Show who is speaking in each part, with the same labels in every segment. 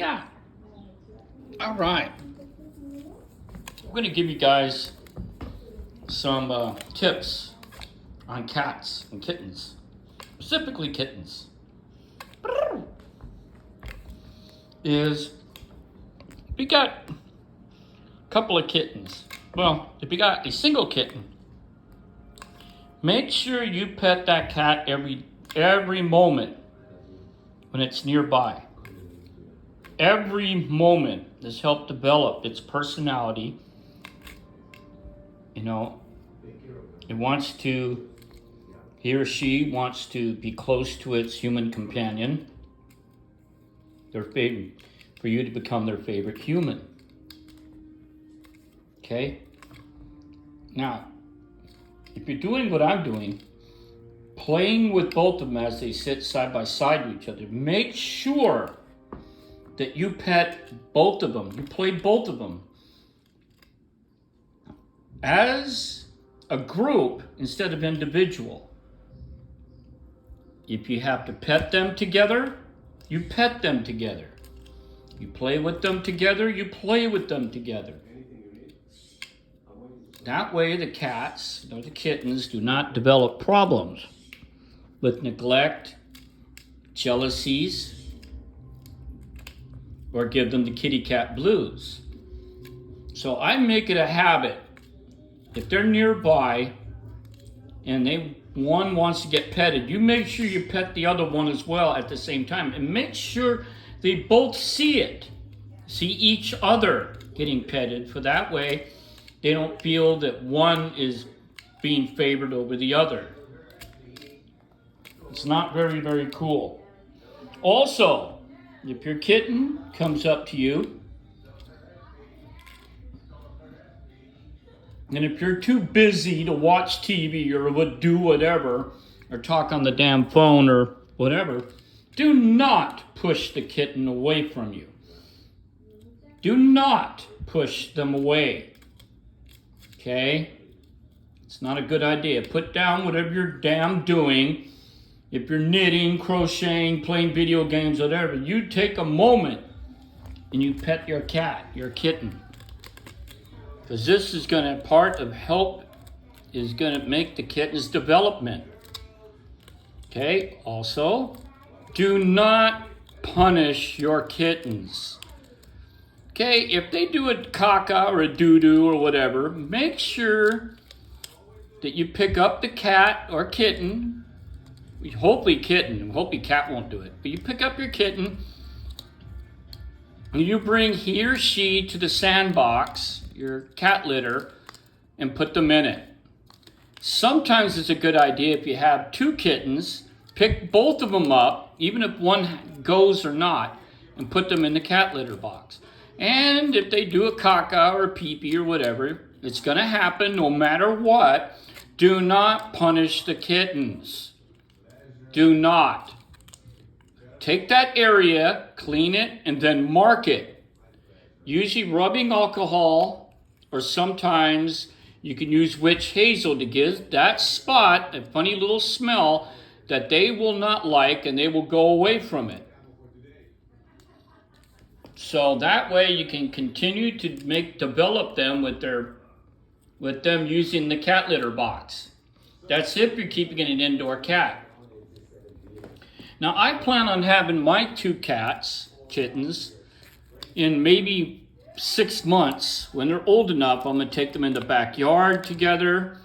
Speaker 1: yeah. All right. I'm going to give you guys some tips on cats and kittens, specifically kittens. Is if you got a couple of kittens, well, if you got a single kitten, make sure you pet that cat every moment when it's nearby. Every moment has helped develop its personality. You know, he or she wants to be close to its human companion, their favorite, for you to become their favorite human. Okay? Now, if you're doing what I'm doing, playing with both of them as they sit side by side with each other, make sure that you pet both of them. You play both of them as a group instead of individual. If you have to pet them together, you pet them together. You play with them together, you play with them together. That way the cats, or the kittens, do not develop problems with neglect, jealousies, or give them the kitty cat blues. So I make it a habit, if they're nearby and one wants to get petted, you make sure you pet the other one as well at the same time, and make sure they both see each other getting petted, for that way they don't feel that one is being favored over the other. It's not very, very cool. Also, if your kitten comes up to you, and if you're too busy to watch TV or do whatever, or talk on the damn phone or whatever, do not push the kitten away from you. Do not push them away. Okay? It's not a good idea. Put down whatever you're damn doing. If you're knitting, crocheting, playing video games, whatever, you take a moment and you pet your cat, your kitten. Because this is going to is going to make the kitten's development. Okay? Also, do not punish your kittens. Okay? If they do a caca or a doo-doo or whatever, make sure that you pick up the cat or kitten. Hopefully cat won't do it. But you pick up your kitten and you bring he or she to the sandbox, your cat litter, and put them in it. Sometimes it's a good idea, if you have two kittens, pick both of them up, even if one goes or not, and put them in the cat litter box. And if they do a caca or a pee-pee or whatever, it's going to happen no matter what. Do not punish the kittens. Do not. Take that area, clean it, and then mark it. Usually rubbing alcohol, or sometimes you can use witch hazel to give that spot a funny little smell that they will not like, and they will go away from it. So that way you can continue to develop them with them using the cat litter box. That's if you're keeping an indoor cat. Now, I plan on having my two kittens, in maybe 6 months. When they're old enough, I'm going to take them in the backyard together,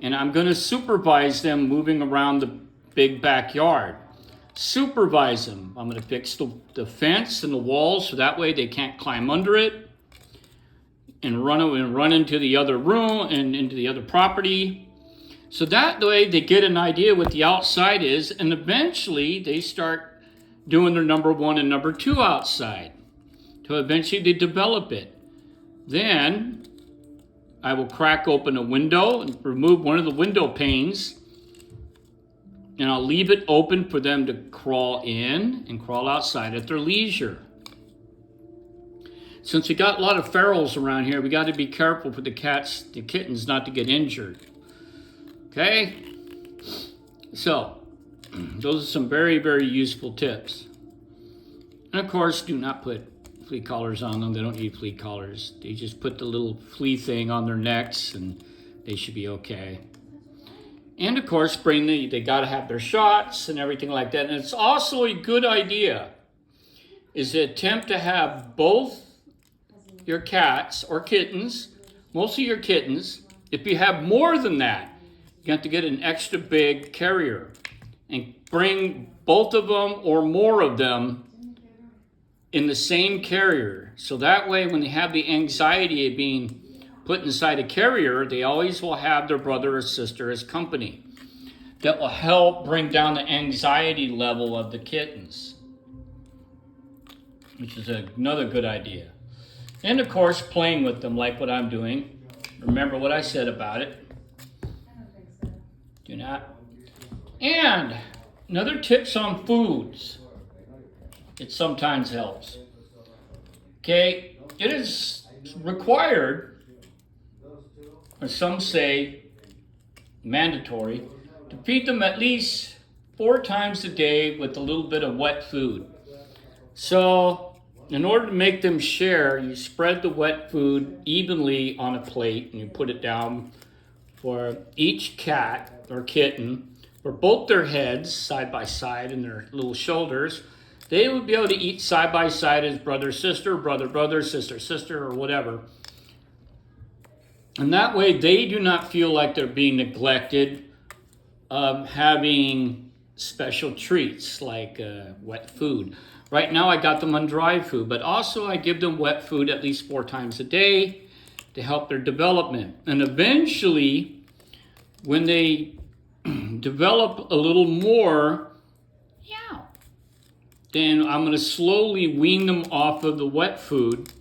Speaker 1: and I'm going to supervise them moving around the big backyard. Supervise them. I'm going to fix the fence and the walls so that way they can't climb under it and run into the other room and into the other property. So that way they get an idea what the outside is, and eventually they start doing their number 1 and number 2 outside. So eventually they develop it. Then I will crack open a window and remove one of the window panes, and I'll leave it open for them to crawl in and crawl outside at their leisure. Since we got a lot of ferals around here, we got to be careful for the kittens not to get injured. Okay, so those are some very, very useful tips. And of course, do not put flea collars on them. They don't need flea collars. They just put the little flea thing on their necks and they should be okay. And of course, they got to have their shots and everything like that. And it's also a good idea is to attempt to have both your cats or kittens, mostly your kittens. If you have more than that, you have to get an extra big carrier and bring both of them or more of them in the same carrier. So that way, when they have the anxiety of being put inside a carrier, they always will have their brother or sister as company. That will help bring down the anxiety level of the kittens, which is another good idea. And of course, playing with them like what I'm doing. Remember what I said about it. Do not. And another tips on foods. It sometimes helps. Okay, it is required, or some say mandatory, to feed them at least 4 times a day with a little bit of wet food. So, in order to make them share, you spread the wet food evenly on a plate and you put it down for each cat or kitten, for both their heads side by side and their little shoulders. They would be able to eat side by side as brother, sister, brother, brother, sister, sister, or whatever. And that way they do not feel like they're being neglected of having special treats like wet food. Right now I got them on dry food, but also I give them wet food at least 4 times a day to help their development. And eventually, when they develop a little more, then I'm going to slowly wean them off of the wet food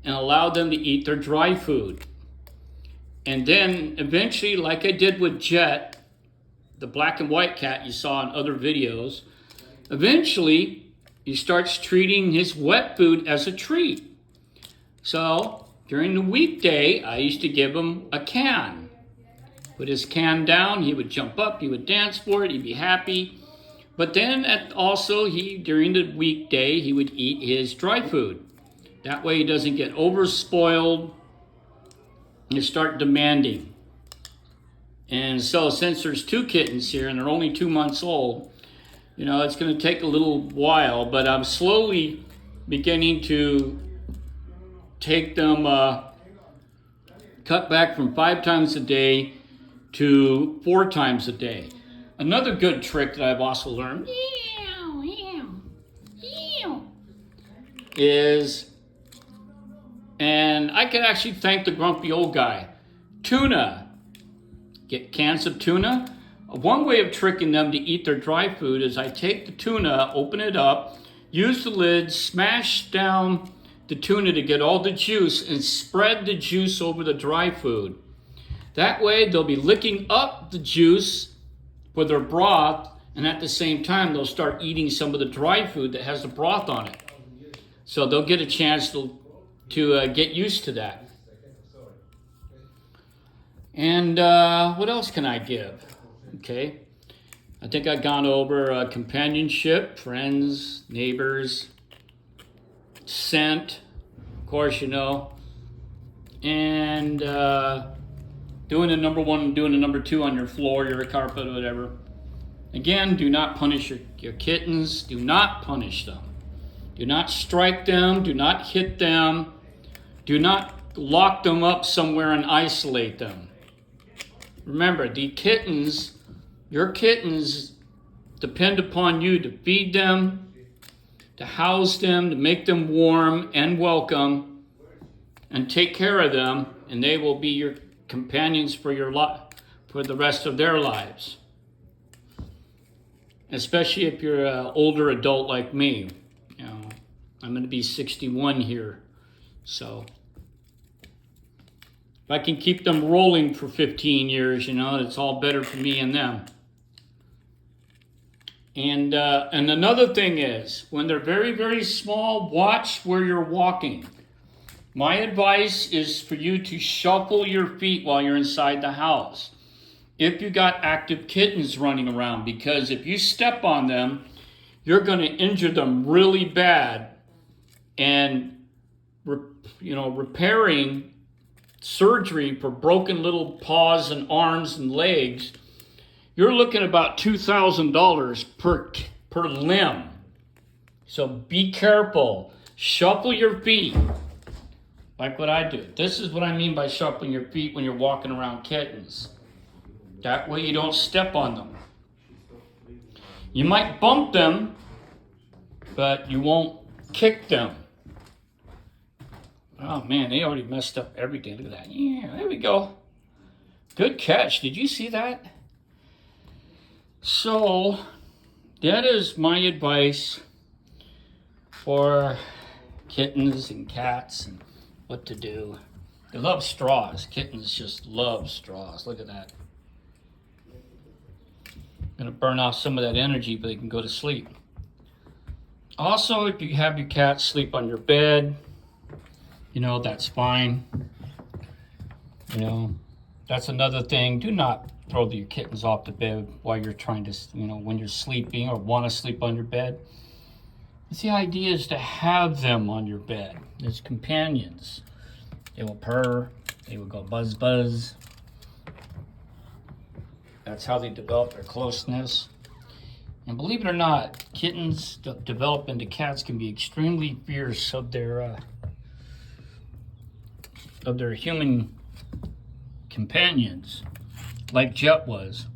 Speaker 1: and allow them to eat their dry food. And then eventually, like I did with Jet, the black and white cat you saw in other videos, eventually he starts treating his wet food as a treat. So during the weekday, I used to give him a can. Put his can down, he would jump up, he would dance for it, he'd be happy. But then also during the weekday, he would eat his dry food. That way he doesn't get overspoiled and start demanding. And so since there's 2 kittens here and they're only 2 months old, it's going to take a little while, but I'm slowly beginning to take them, cut back from 5 times a day to 4 times a day. Another good trick that I've also learned is, and I can actually thank the grumpy old guy, tuna. Get cans of tuna. One way of tricking them to eat their dry food is I take the tuna, open it up, use the lid, smash down the tuna to get all the juice, and spread the juice over the dry food. That way they'll be licking up the juice for their broth, and at the same time they'll start eating some of the dry food that has the broth on it. So they'll get a chance to get used to that. And what else can I give? Okay, I think I've gone over companionship, friends, neighbors, scent, of course, and doing a number 1 and doing a number 2 on your floor, your carpet, or whatever. Again, do not punish your kittens. Do not punish them. Do not strike them. Do not hit them. Do not lock them up somewhere and isolate them. Remember, your kittens depend upon you to feed them, to house them, to make them warm and welcome, and take care of them, and they will be your companions for the rest of their lives. Especially if you're an older adult like me. I'm going to be 61 here. So if I can keep them rolling for 15 years, it's all better for me and them. And another thing is, when they're very, very small, watch where you're walking. My advice is for you to shuffle your feet while you're inside the house. If you got active kittens running around, because if you step on them, you're going to injure them really bad and repairing surgery for broken little paws and arms and legs, you're looking about $2,000 per limb. So be careful. Shuffle your feet, like what I do. This is what I mean by shuffling your feet when you're walking around kittens. That way you don't step on them. You might bump them, but you won't kick them. Oh man, they already messed up everything. Look at that. Yeah, there we go. Good catch. Did you see that? So, that is my advice for kittens and cats and what to do. They love straws. Kittens just love straws. Look at that. Gonna burn off some of that energy, but they can go to sleep. Also, if you have your cat sleep on your bed, that's fine. That's another thing. Do not throw your kittens off the bed while you're trying to, when you're sleeping or want to sleep on your bed. The idea is to have them on your bed as companions. They will purr, they will go buzz buzz. That's how they develop their closeness. And believe it or not, kittens that develop into cats can be extremely fierce of their human companions, like Jet was.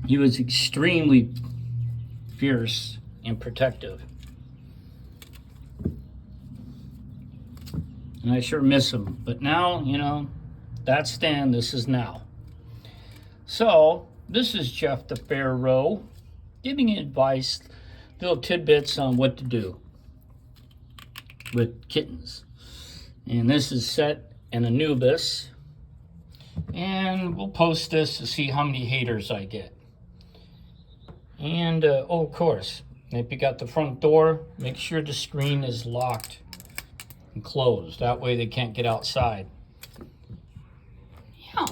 Speaker 1: He was extremely fierce and protective. And I sure miss him. But now, that's then, this is now. So, this is Jeff the Pharaoh, giving you advice, little tidbits on what to do with kittens. And this is Set and Anubis. And we'll post this to see how many haters I get. And, of course, if you got the front door, make sure the screen is locked and closed. That way they can't get outside. Yeah.